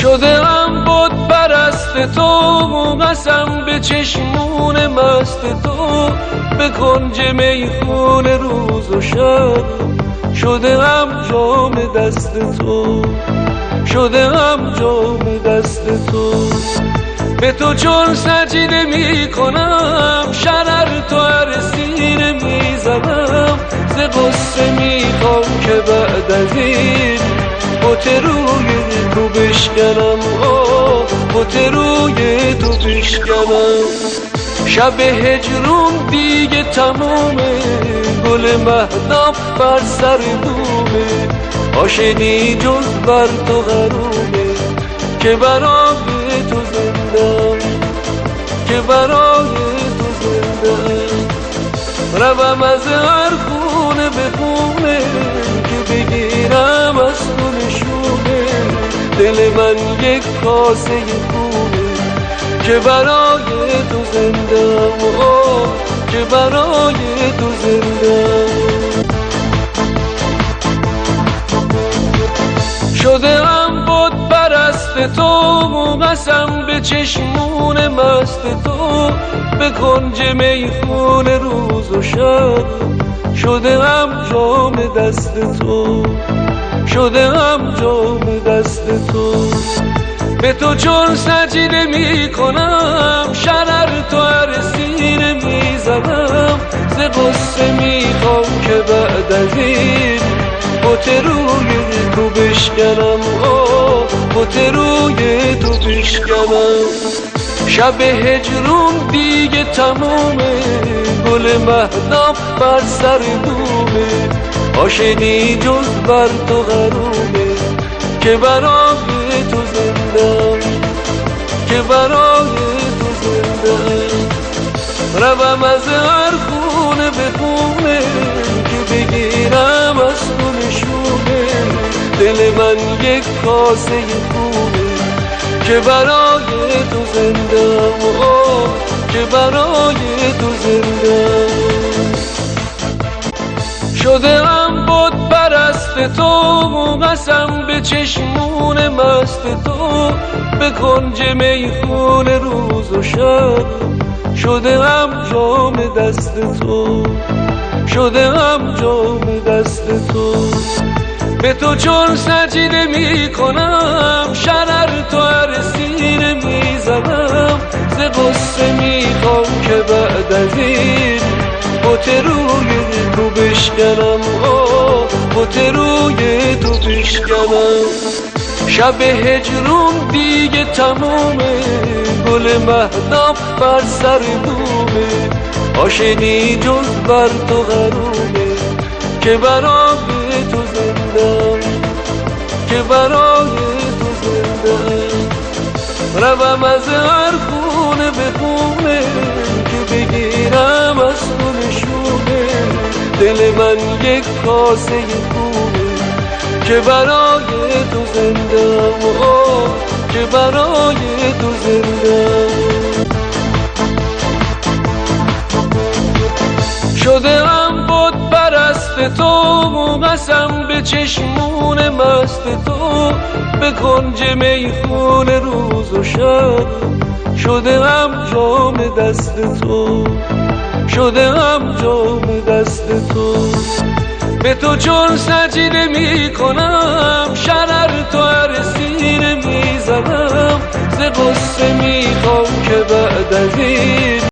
شده ام بود پرست تو، قسم به چشمون مست تو، به کنج میخون روز و شب. شده ام جام دست تو، شده ام جام دست تو. به تو چون سجده می کنم، شرر تو هر سینه می زنم. ز غصه می خوام که بعد از این بت روی تو بشکنم، بت روی تو بشکنم. شب هجرون دیگه تمومه، گل مهتاب بر سر دومه. عاشقی جز بر تو غرومه، که برای تو زندم، که برای تو زندم. روم از هر خونه به خونه، که بگیرم از تو نشونه. دل من یک کاسه خونه، که برای تو زندم، که برای تو زندم. شده ام بود پرست تو، قسم به چشمون مست تو، به کنج میخون روز و شب. شده ام جام دست تو، شده ام جام دست تو. به تو چون سجده می کنم، شرر تو هر سینه می زنم. ز غصه می خوام که بعد از این بت روی تو بشکنم، بت روی تو بشکنم. شب هجرون دیگه تمومه، گل مهتاب بر سر دومه. عاشقی جز بر تو غرومه، که برای تو زندم، که برای تو زندم. روم از هر خونه به خونه، که بگیرم از تو نشونه. دل من یک کاسه خونه، که برای تو زندم، که برای تو زندم. شده ام بود پرست تو، قسم به چشمون مست تو، به کنج میخون روز و شب. شده ام جام دست تو، شده ام جام دست تو. به تو چون سجده می کنم، شرر تو هر سینه می زنم. ز غصه می خوام که بعد از این بت روی تو بشکنم، بت روی تو بشکنم. شب هجرون دیگه تمومه، گل مهتاب بر سر دومه. عاشقی جز بر تو غرومه، که برای تو زندم، که برای تو زندم. روم از هر خونه به خونه، که بگیرم از تو نشونه. دل من یک کاسه خونه، که برای تو زندم، که برای تو زندم. شده ام بود پرست تو، قسم به چشمون مست تو، به کنج میخون روز و شب. شده ام جام دست تو، شده ام جام دست تو. به تو چون سجده می کنم، شرر تو هر سینه می زنم. ز غصه می خوام که بعد از این